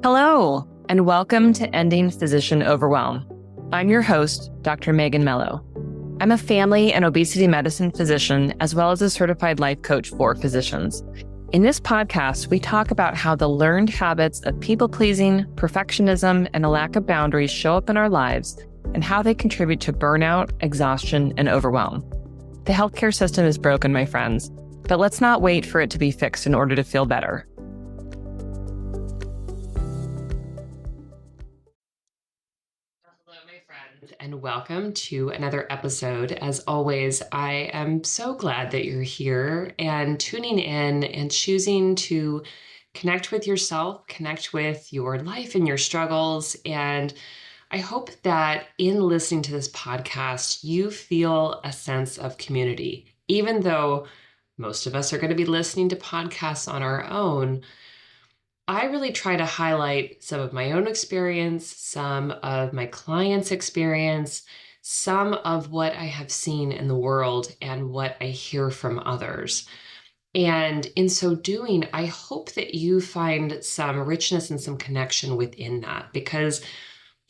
Hello, and welcome to Ending Physician Overwhelm. I'm your host, Dr. Megan Mello. I'm a family and obesity medicine physician, as well as a certified life coach for physicians. In this podcast, we talk about how the learned habits of people-pleasing, perfectionism, and a lack of boundaries show up in our lives and how they contribute to burnout, exhaustion, and overwhelm. The healthcare system is broken, my friends, but let's not wait for it to be fixed in order to feel better. And welcome to another episode. As always, I am so glad that you're here and tuning in and choosing to connect with yourself, connect with your life and your struggles. And I hope that in listening to this podcast, you feel a sense of community. Even though most of us are going to be listening to podcasts on our own, I really try to highlight some of my own experience, some of my clients' experience, some of what I have seen in the world and what I hear from others. And in so doing, I hope that you find some richness and some connection within that, because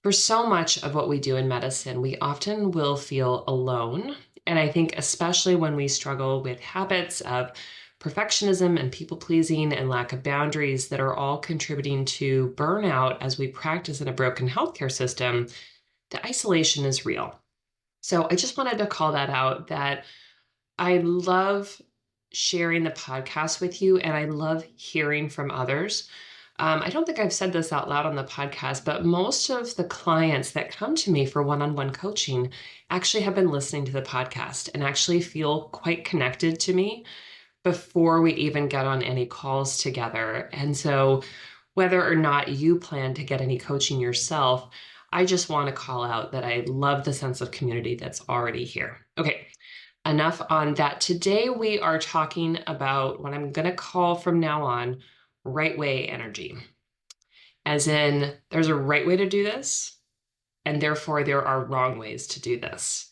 for so much of what we do in medicine, we often will feel alone. And I think especially when we struggle with habits of perfectionism and people-pleasing and lack of boundaries that are all contributing to burnout as we practice in a broken healthcare system, the isolation is real. So I just wanted to call that out, that I love sharing the podcast with you and I love hearing from others. I don't think I've said this out loud on the podcast, but most of the clients that come to me for one-on-one coaching actually have been listening to the podcast and actually feel quite connected to me before we even get on any calls together. And so whether or not you plan to get any coaching yourself, I just want to call out that I love the sense of community that's already here. Okay, enough on that. Today we are talking about what I'm going to call from now on right way energy. As in, there's a right way to do this, and therefore there are wrong ways to do this.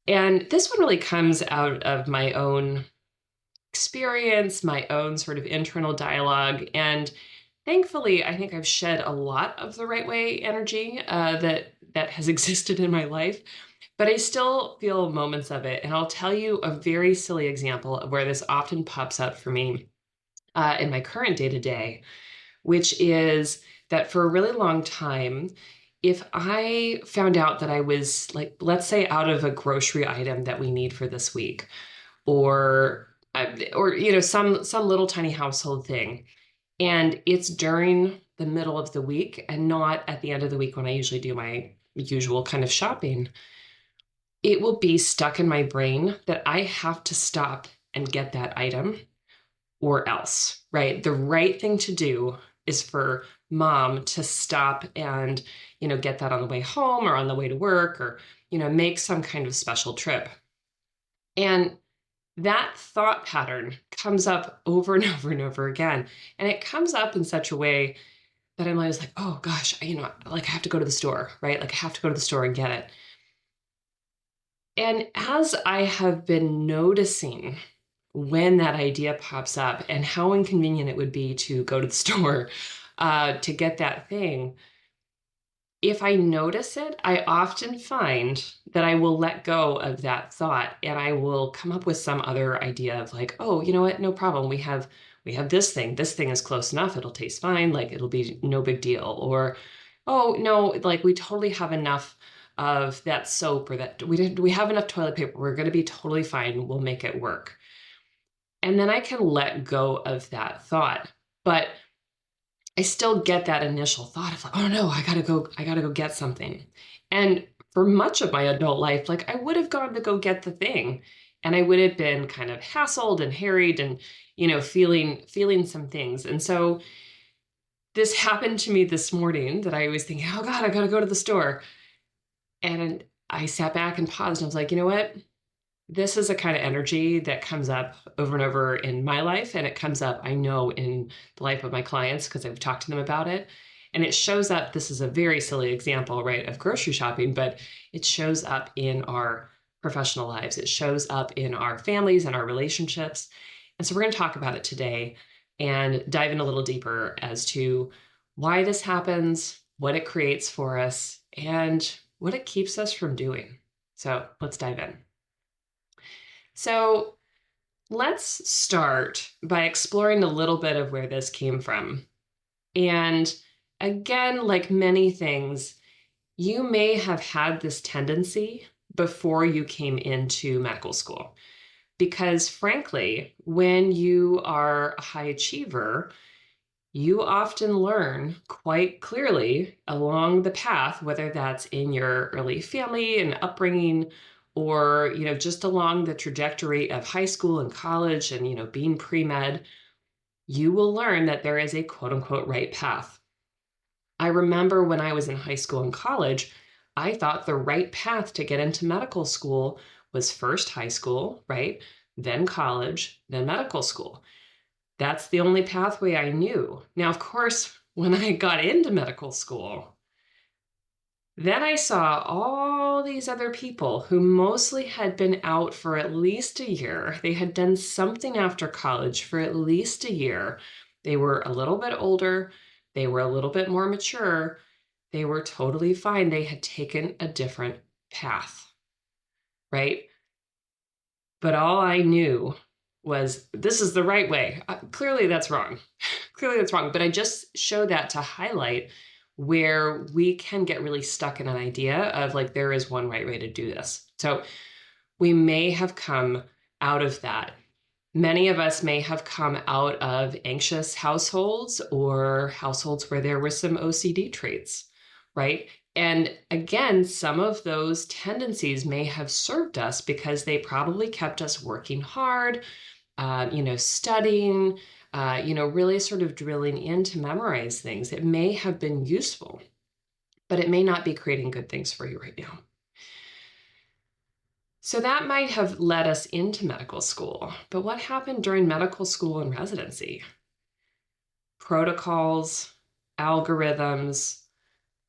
And this one really comes out of my own experience, my own sort of internal dialogue. And thankfully, I think I've shed a lot of the right way energy that has existed in my life, but I still feel moments of it. And I'll tell you a very silly example of where this often pops up for me in my current day-to-day, which is that for a really long time, if I found out that I was, like, let's say, out of a grocery item that we need for this week, or some little tiny household thing, and it's during the middle of the week and not at the end of the week when I usually do my usual kind of shopping, it will be stuck in my brain that I have to stop and get that item or else, right? The right thing to do is for mom to stop and, get that on the way home or on the way to work, or, make some kind of special trip. And that thought pattern comes up over and over and over again. And it comes up in such a way that I'm always like, oh gosh, I have to go to the store, right? Like I have to go to the store and get it. And as I have been noticing when that idea pops up and how inconvenient it would be to go to the store to get that thing, if I notice it, I often find that I will let go of that thought and I will come up with some other idea of like, oh, you know what? No problem. We have this thing. This thing is close enough. It'll taste fine. Like it'll be no big deal. Or, oh no, like we totally have enough of that soap, or that we have enough toilet paper. We're going to be totally fine. We'll make it work. And then I can let go of that thought. But I still get that initial thought of like, oh no, I gotta go get something. And for much of my adult life, like I would have gone to go get the thing and I would have been kind of hassled and harried and, feeling some things. And so this happened to me this morning that I was thinking, oh God, I gotta go to the store. And I sat back and paused and I was like, you know what? This is a kind of energy that comes up over and over in my life. And it comes up, I know, in the life of my clients because I've talked to them about it. And it shows up, this is a very silly example, right, of grocery shopping, but it shows up in our professional lives. It shows up in our families and our relationships. And so we're going to talk about it today and dive in a little deeper as to why this happens, what it creates for us, and what it keeps us from doing. So let's dive in. So let's start by exploring a little bit of where this came from. And again, like many things, you may have had this tendency before you came into medical school. Because frankly, when you are a high achiever, you often learn quite clearly along the path, whether that's in your early family and upbringing, or just along the trajectory of high school and college and being pre-med, you will learn that there is a quote unquote right path. I remember when I was in high school and college, I thought the right path to get into medical school was first high school, right? Then college, then medical school. That's the only pathway I knew. Now, of course, when I got into medical school, then I saw all these other people who mostly had been out for at least a year. They had done something after college for at least a year. They were a little bit older. They were a little bit more mature. They were totally fine. They had taken a different path, right? But all I knew was this is the right way. Clearly, that's wrong. Clearly, that's wrong. But I just show that to highlight where we can get really stuck in an idea of like, there is one right way to do this. So we may have come out of that. Many of us may have come out of anxious households or households where there were some OCD traits, right? And again, some of those tendencies may have served us because they probably kept us working hard, studying, really sort of drilling in to memorize things. It may have been useful, but it may not be creating good things for you right now. So that might have led us into medical school. But what happened during medical school and residency? Protocols, algorithms,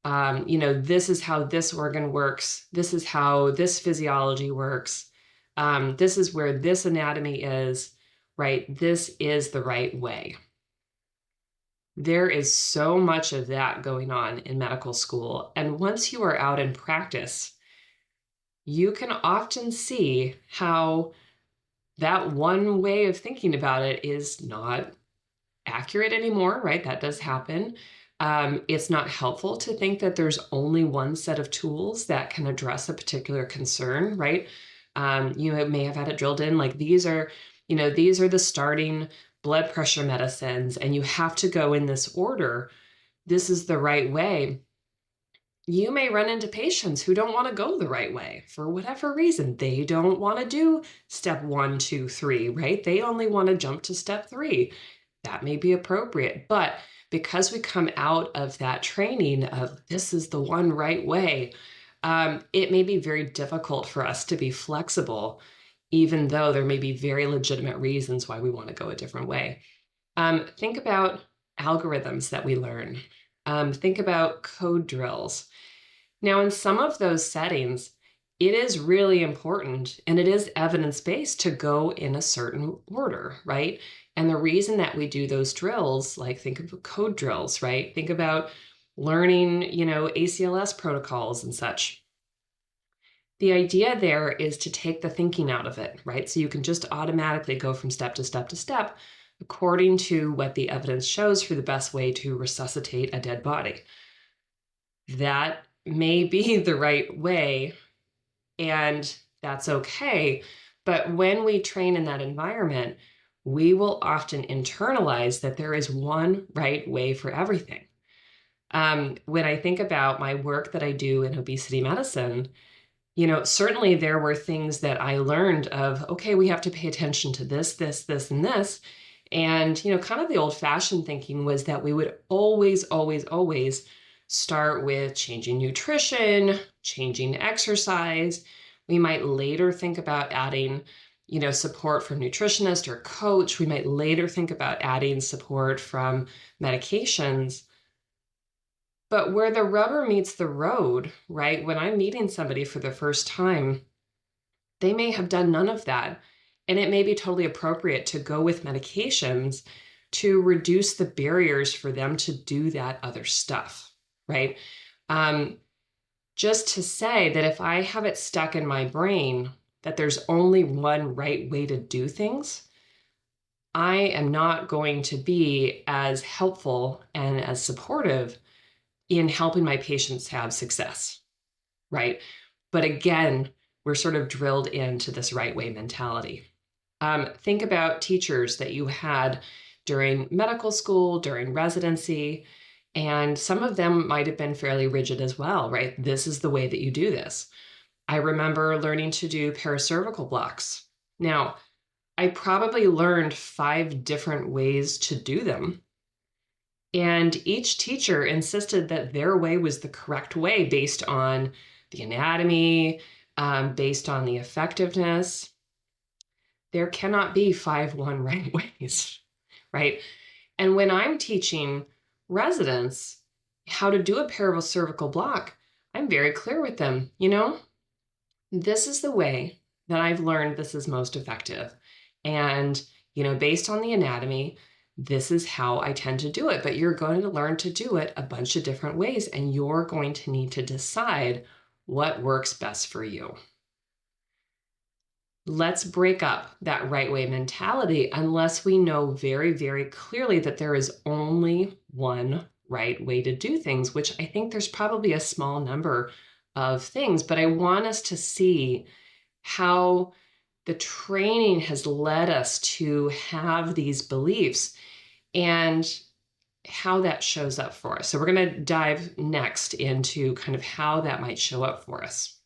this is how this organ works. This is how this physiology works. This is where this anatomy is, right? This is the right way. There is so much of that going on in medical school. And once you are out in practice, you can often see how that one way of thinking about it is not accurate anymore, right? That does happen. It's not helpful to think that there's only one set of tools that can address a particular concern, right? You may have had it drilled in like these are the starting blood pressure medicines, and you have to go in this order. This is the right way. You may run into patients who don't want to go the right way for whatever reason. They don't want to do step 1, 2, 3, right? They only want to jump to step 3. That may be appropriate. But because we come out of that training of this is the one right way, it may be very difficult for us to be flexible, even though there may be very legitimate reasons why we want to go a different way. Think about algorithms that we learn. Think about code drills. Now, in some of those settings, it is really important and it is evidence-based to go in a certain order, right? And the reason that we do those drills, like think of code drills, right? Think about learning, ACLS protocols and such. The idea there is to take the thinking out of it, right? So you can just automatically go from step to step to step according to what the evidence shows for the best way to resuscitate a dead body. That may be the right way, and that's okay. But when we train in that environment, we will often internalize that there is one right way for everything. When I think about my work that I do in obesity medicine, certainly there were things that I learned of, okay, we have to pay attention to this, this, this, and this. And, kind of the old-fashioned thinking was that we would always, always, always start with changing nutrition, changing exercise. We might later think about adding, support from nutritionist or coach. We might later think about adding support from medications. But where the rubber meets the road, right? When I'm meeting somebody for the first time, they may have done none of that. And it may be totally appropriate to go with medications, to reduce the barriers for them to do that other stuff, right? Just to say that if I have it stuck in my brain that there's only one right way to do things, I am not going to be as helpful and as supportive in helping my patients have success, right? But again, we're sort of drilled into this right way mentality. Think about teachers that you had during medical school, during residency, and some of them might have been fairly rigid as well, right? This is the way that you do this. I remember learning to do paracervical blocks. Now, I probably learned 5 different ways to do them. And each teacher insisted that their way was the correct way based on the anatomy, based on the effectiveness. There cannot be 5 one right ways, right? And when I'm teaching residents how to do a paracervical block, I'm very clear with them, this is the way that I've learned this is most effective. And, based on the anatomy, this is how I tend to do it. But you're going to learn to do it a bunch of different ways, and you're going to need to decide what works best for you. Let's break up that right way mentality unless we know very, very clearly that there is only one right way to do things, which I think there's probably a small number of things, but I want us to see how the training has led us to have these beliefs and how that shows up for us. So we're going to dive next into kind of how that might show up for us.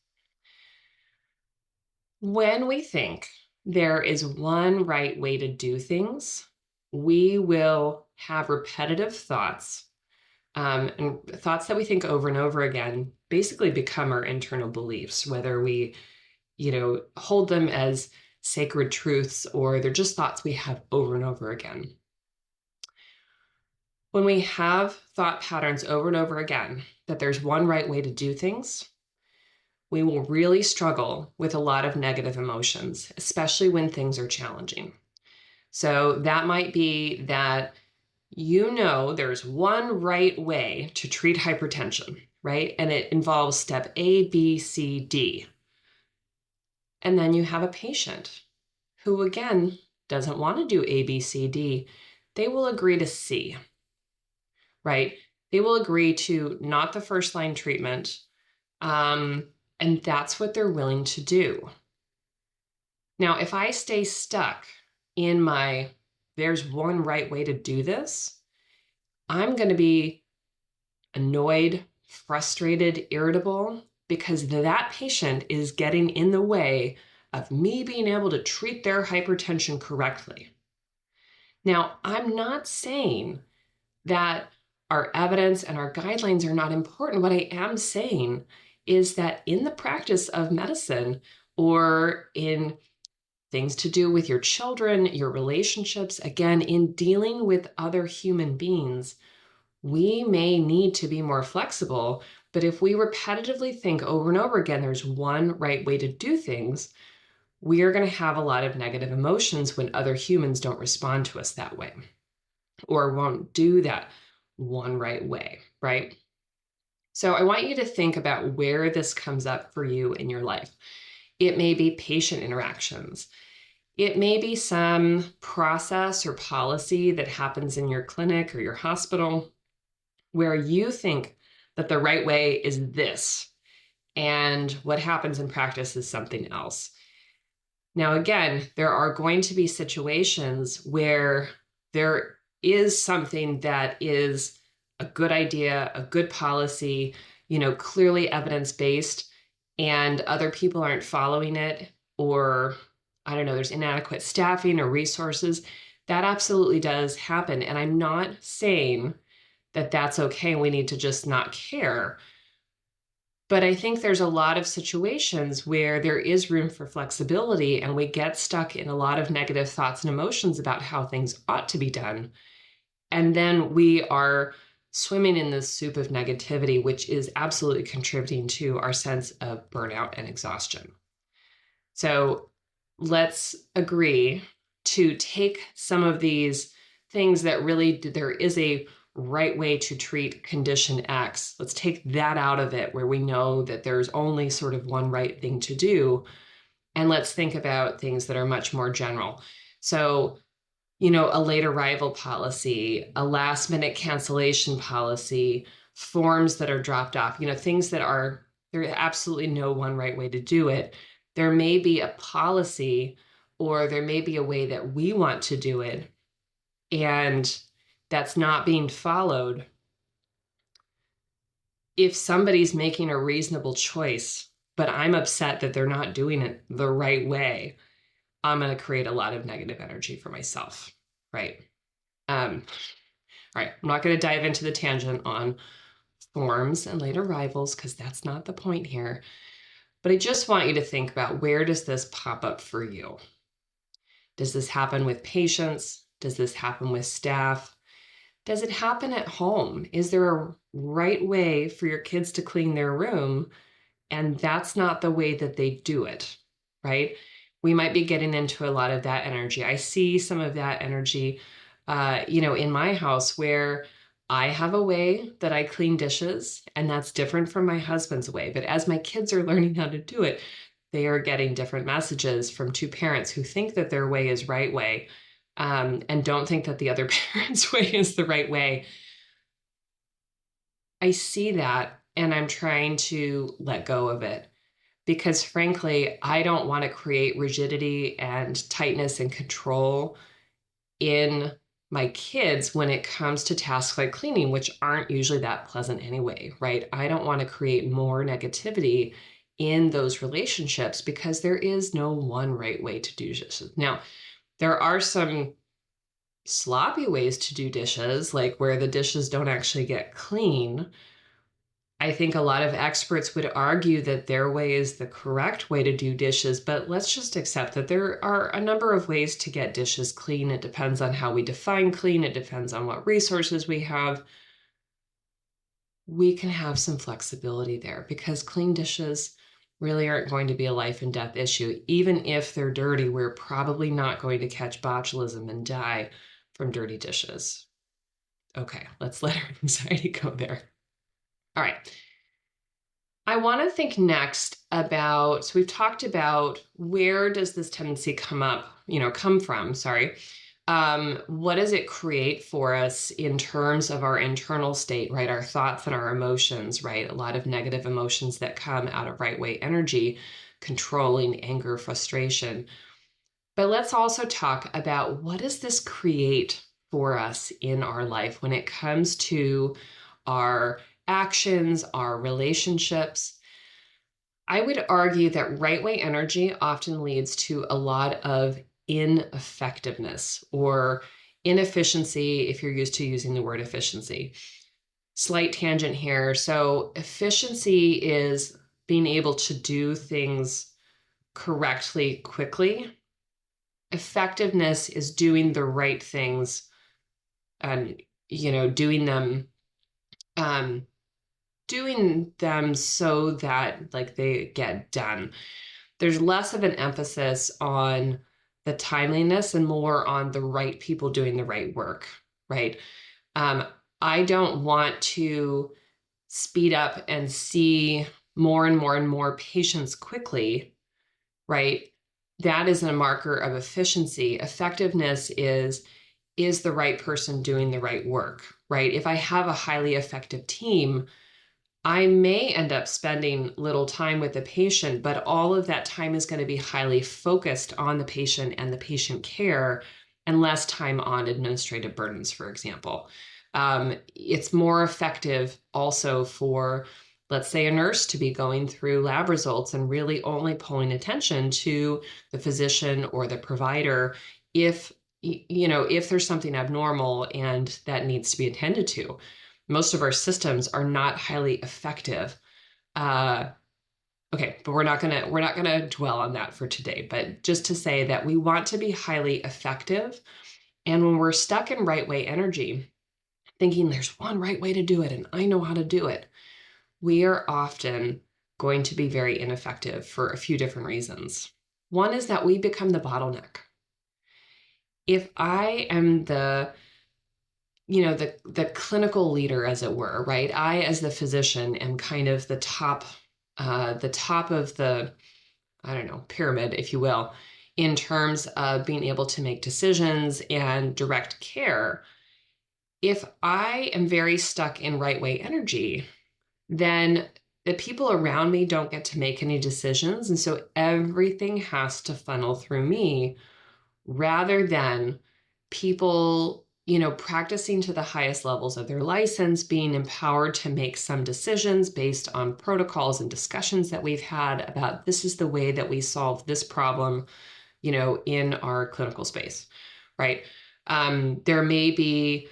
When we think there is one right way to do things, we will have repetitive thoughts, and thoughts that we think over and over again basically become our internal beliefs, whether we, hold them as sacred truths or they're just thoughts we have over and over again. When we have thought patterns over and over again that there's one right way to do things, we will really struggle with a lot of negative emotions, especially when things are challenging. So that might be that there's one right way to treat hypertension, right? And it involves step A, B, C, D. And then you have a patient who, again, doesn't want to do A, B, C, D. They will agree to C, right? They will agree to not the first line treatment. And that's what they're willing to do. Now, if I stay stuck in there's one right way to do this, I'm going to be annoyed, frustrated, irritable, because that patient is getting in the way of me being able to treat their hypertension correctly. Now, I'm not saying that our evidence and our guidelines are not important. What I am saying is that in the practice of medicine or in things to do with your children, your relationships, again, in dealing with other human beings, we may need to be more flexible. But if we repetitively think over and over again, there's one right way to do things, we are going to have a lot of negative emotions when other humans don't respond to us that way or won't do that one right way, right? So I want you to think about where this comes up for you in your life. It may be patient interactions. It may be some process or policy that happens in your clinic or your hospital where you think that the right way is this, and what happens in practice is something else. Now, again, there are going to be situations where there is something that is a good idea, a good policy, clearly evidence-based, and other people aren't following it, or I don't know, there's inadequate staffing or resources. That absolutely does happen. And I'm not saying that that's okay and we need to just not care. But I think there's a lot of situations where there is room for flexibility and we get stuck in a lot of negative thoughts and emotions about how things ought to be done. And then we are swimming in this soup of negativity, which is absolutely contributing to our sense of burnout and exhaustion. So let's agree to take some of these things that really there is a right way to treat condition X. Let's take that out of it where we know that there's only sort of one right thing to do. And let's think about things that are much more general. So, a late arrival policy, a last minute cancellation policy, forms that are dropped off, things that are, there's absolutely no one right way to do it. There may be a policy or there may be a way that we want to do it, and that's not being followed. If somebody's making a reasonable choice, but I'm upset that they're not doing it the right way, I'm going to create a lot of negative energy for myself, right? All right, I'm not going to dive into the tangent on forms and late arrivals because that's not the point here. But I just want you to think about, where does this pop up for you? Does this happen with patients? Does this happen with staff? Does it happen at home? Is there a right way for your kids to clean their room, and that's not the way that they do it, right? We might be getting into a lot of that energy. I see some of that energy, in my house, where I have a way that I clean dishes, and that's different from my husband's way. But as my kids are learning how to do it, they are getting different messages from two parents who think that their way is right way, and don't think that the other parent's way is the right way. I see that, and I'm trying to let go of it because, frankly, I don't want to create rigidity and tightness and control in my kids when it comes to tasks like cleaning, which aren't usually that pleasant anyway, right? I don't want to create more negativity in those relationships because there is no one right way to do dishes. Now, there are some sloppy ways to do dishes, like where the dishes don't actually get clean. I think a lot of experts would argue that their way is the correct way to do dishes, but let's just accept that there are a number of ways to get dishes clean. It depends on how we define clean. It depends on what resources we have. We can have some flexibility there because clean dishes really aren't going to be a life and death issue. Even if they're dirty, we're probably not going to catch botulism and die from dirty dishes. Okay, let's let our anxiety go there. All right. I want to think next about, so we've talked about where does this tendency come from, sorry. What does it create for us in terms of our internal state, right? Our thoughts and our emotions, right? A lot of negative emotions that come out of right way energy, controlling, anger, frustration. But let's also talk about, what does this create for us in our life when it comes to our actions, our relationships? I would argue that right way energy often leads to a lot of ineffectiveness or inefficiency, if you're used to using the word efficiency. Slight tangent here. So, efficiency is being able to do things correctly, quickly. Effectiveness is doing the right things and, um, doing them so that like they get done. There's less of an emphasis on the timeliness and more on the right people doing the right work, right? Um, I don't want to speed up and see more and more and more patients quickly, right? That is a marker of efficiency. Effectiveness is the right person doing the right work, right? If I have a highly effective team, I may end up spending little time with the patient, but all of that time is going to be highly focused on the patient and the patient care and less time on administrative burdens, for example. It's more effective also for, let's say, a nurse to be going through lab results and really only pulling attention to the physician or the provider if there's something abnormal and that needs to be attended to. Most of our systems are not highly effective. Okay, but we're not gonna dwell on that for today. But just to say that we want to be highly effective, and when we're stuck in right way energy, thinking there's one right way to do it and I know how to do it, we are often going to be very ineffective for a few different reasons. One is that we become the bottleneck. If I am the the clinical leader, as it were, right? I, as the physician, am kind of the top of the, I don't know, pyramid, if you will, in terms of being able to make decisions and direct care. If I am very stuck in right way energy, then the people around me don't get to make any decisions. And so everything has to funnel through me rather than people, practicing to the highest levels of their license, being empowered to make some decisions based on protocols and discussions that we've had about this is the way that we solve this problem, in our clinical space, right? There may be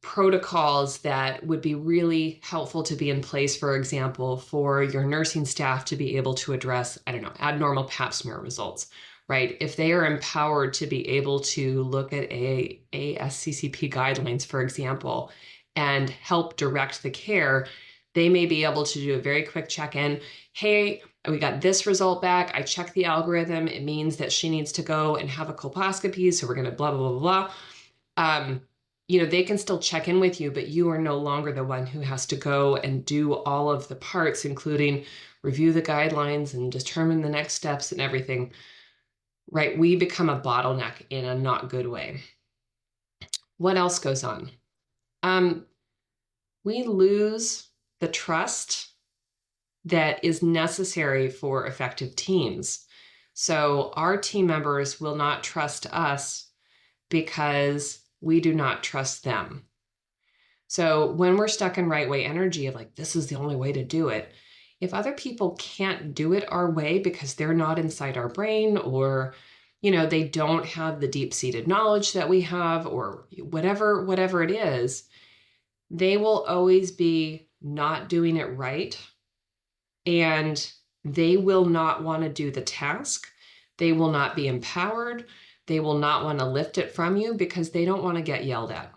protocols that would be really helpful to be in place, for example, for your nursing staff to be able to address, I don't know, abnormal pap smear results, right? If they are empowered to be able to look at ASCCP guidelines, for example, and help direct the care, they may be able to do a very quick check-in. Hey, we got this result back. I checked the algorithm. It means that she needs to go and have a colposcopy. So we're going to blah, blah, blah, blah. They can still check in with you, but you are no longer the one who has to go and do all of the parts, including review the guidelines and determine the next steps and everything, right? We become a bottleneck in a not good way. What else goes on? We lose the trust that is necessary for effective teams. So our team members will not trust us because we do not trust them. So when we're stuck in right way energy of like, this is the only way to do it, if other people can't do it our way because they're not inside our brain, or, they don't have the deep-seated knowledge that we have, or whatever it is, they will always be not doing it right. And they will not want to do the task. They will not be empowered. They will not want to lift it from you because they don't want to get yelled at.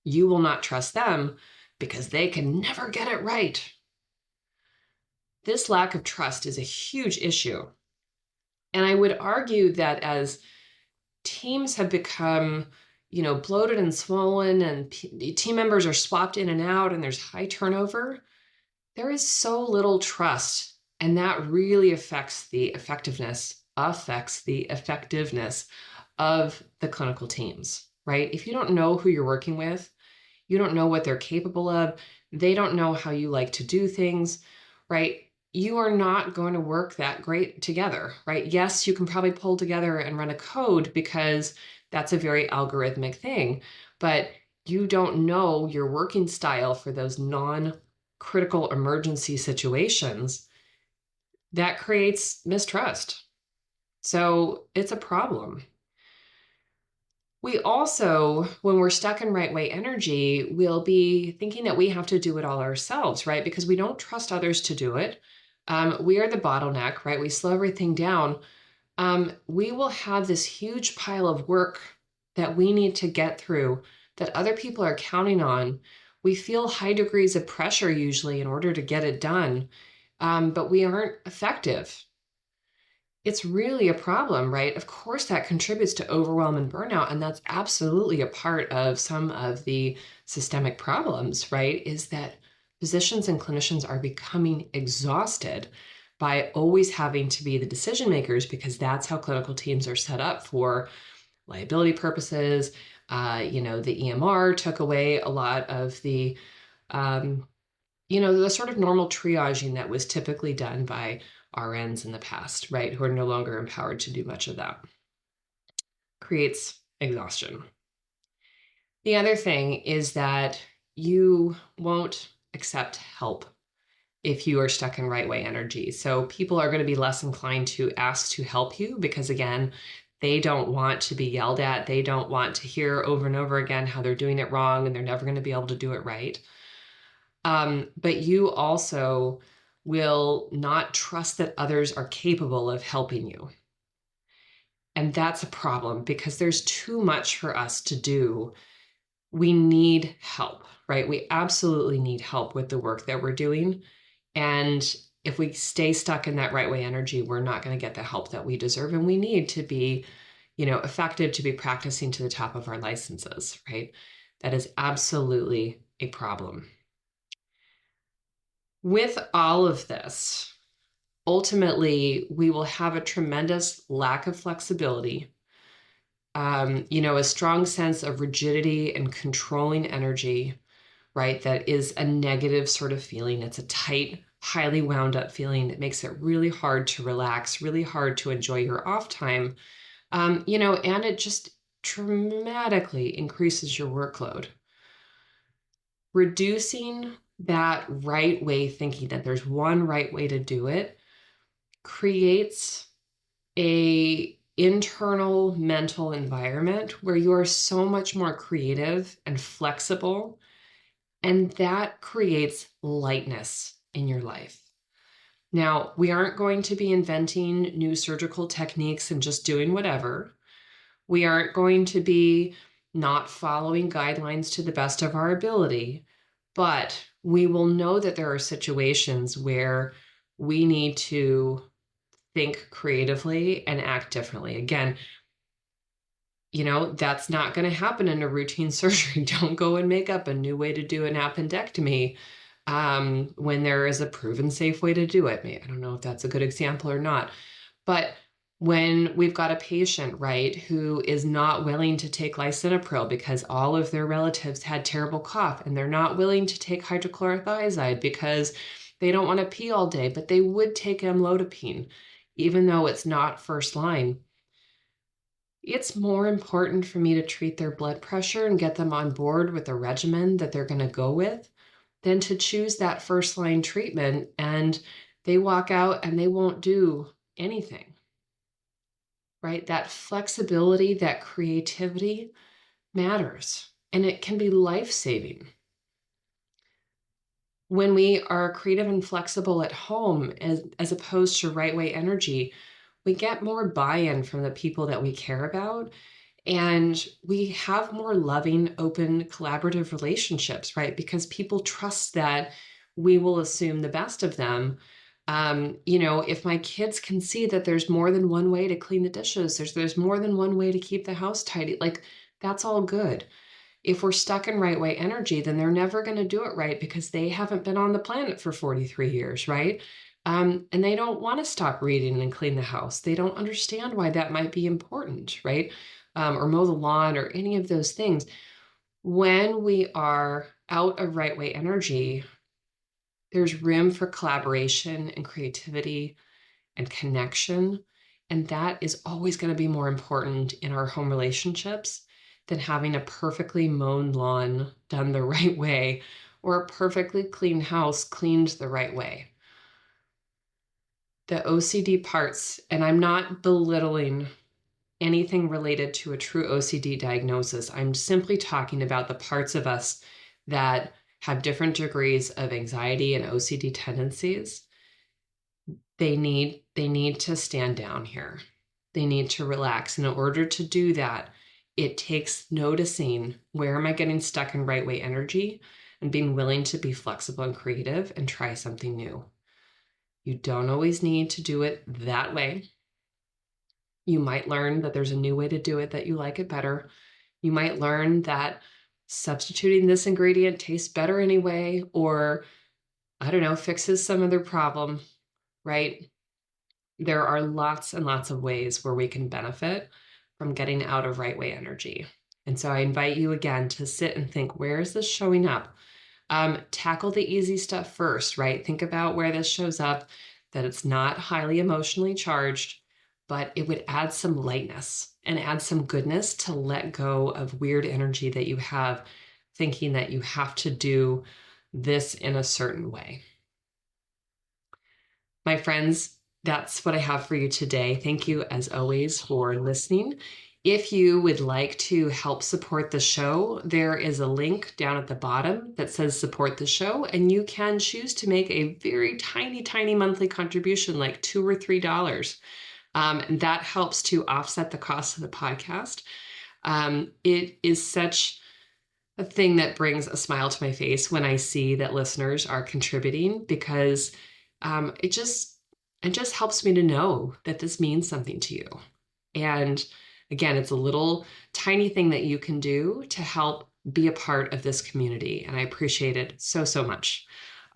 You will not trust them because they can never get it right. This lack of trust is a huge issue. And I would argue that as teams have become, bloated and swollen, and team members are swapped in and out, and there's high turnover, there is so little trust. And that really affects the effectiveness of the clinical teams, right? If you don't know who you're working with, you don't know what they're capable of, they don't know how you like to do things, right? You are not going to work that great together, right? Yes, you can probably pull together and run a code because that's a very algorithmic thing, but you don't know your working style for those non-critical emergency situations. That creates mistrust. So it's a problem. We also, when we're stuck in right way energy, we'll be thinking that we have to do it all ourselves, right? Because we don't trust others to do it. We are the bottleneck, right? We slow everything down. We will have this huge pile of work that we need to get through that other people are counting on. We feel high degrees of pressure usually in order to get it done, but we aren't effective. It's really a problem, right? Of course, that contributes to overwhelm and burnout. And that's absolutely a part of some of the systemic problems, right? Is that physicians and clinicians are becoming exhausted by always having to be the decision makers, because that's how clinical teams are set up for liability purposes. The EMR took away a lot of the, the sort of normal triaging that was typically done by RNs in the past, right, who are no longer empowered to do much of that. Creates exhaustion. The other thing is that you won't accept help if you are stuck in right way energy. So people are going to be less inclined to ask to help you because, again, they don't want to be yelled at. They don't want to hear over and over again how they're doing it wrong and they're never going to be able to do it right. But you also will not trust that others are capable of helping you. And that's a problem because there's too much for us to do. We need help, right? We absolutely need help with the work that we're doing. And if we stay stuck in that right way energy, we're not going to get the help that we deserve. And we need to be, effective, to be practicing to the top of our licenses, right? that is absolutely a problem. With all of this, ultimately, we will have a tremendous lack of flexibility, a strong sense of rigidity and controlling energy, right? That is a negative sort of feeling. It's a tight, highly wound up feeling that makes it really hard to relax, really hard to enjoy your off time, and it just dramatically increases your workload. Reducing that right way thinking that there's one right way to do it creates a internal mental environment where you are so much more creative and flexible, and that creates lightness in your life. Now, we aren't going to be inventing new surgical techniques and just doing whatever. We aren't going to be not following guidelines to the best of our ability, but we will know that there are situations where we need to think creatively and act differently. Again, that's not going to happen in a routine surgery. Don't go and make up a new way to do an appendectomy when there is a proven safe way to do it. I don't know if that's a good example or not, but when we've got a patient, right, who is not willing to take lisinopril because all of their relatives had terrible cough, and they're not willing to take hydrochlorothiazide because they don't want to pee all day, but they would take amlodipine, even though it's not first line. It's more important for me to treat their blood pressure and get them on board with a regimen that they're going to go with than to choose that first line treatment and they walk out and they won't do anything, right? That flexibility, that creativity matters, and it can be life-saving. When we are creative and flexible at home, as opposed to right way energy, we get more buy-in from the people that we care about. And we have more loving, open, collaborative relationships, right? Because people trust that we will assume the best of them. If my kids can see that there's more than one way to clean the dishes, there's more than one way to keep the house tidy, like that's all good. If we're stuck in right way energy, then they're never going to do it right because they haven't been on the planet for 43 years, right? And they don't want to stop reading and clean the house. They don't understand why that might be important, right? Or mow the lawn or any of those things. When we are out of right way energy, there's room for collaboration and creativity and connection. And that is always going to be more important in our home relationships than having a perfectly mown lawn done the right way or a perfectly clean house cleaned the right way. The OCD parts, and I'm not belittling anything related to a true OCD diagnosis. I'm simply talking about the parts of us that have different degrees of anxiety and OCD tendencies. They need to stand down here. They need to relax. And in order to do that, it takes noticing, where am I getting stuck in right way energy, and being willing to be flexible and creative and try something new. You don't always need to do it that way. You might learn that there's a new way to do it, that you like it better. You might learn that substituting this ingredient tastes better anyway, or I don't know, fixes some other problem, right? There are lots and lots of ways where we can benefit from getting out of right way energy. And so I invite you again to sit and think, where is this showing up? Tackle the easy stuff first, right? Think about where this shows up, that it's not highly emotionally charged, but it would add some lightness and add some goodness to let go of weird energy that you have, thinking that you have to do this in a certain way. My friends, that's what I have for you today. Thank you, as always, for listening. If you would like to help support the show, there is a link down at the bottom that says support the show, and you can choose to make a very tiny, tiny monthly contribution, like $2 or $3. And that helps to offset the cost of the podcast. It is such a thing that brings a smile to my face when I see that listeners are contributing, because it just helps me to know that this means something to you. And Again, it's a little tiny thing that you can do to help be a part of this community. And I appreciate it so, so much.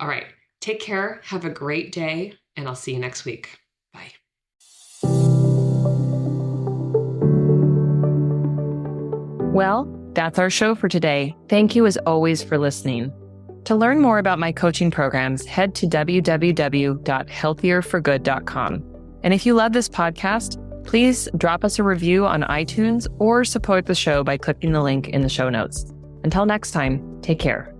All right. Take care. Have a great day. And I'll see you next week. Bye. Well, that's our show for today. Thank you as always for listening. To learn more about my coaching programs, head to www.healthierforgood.com. And if you love this podcast, please drop us a review on iTunes or support the show by clicking the link in the show notes. Until next time, take care.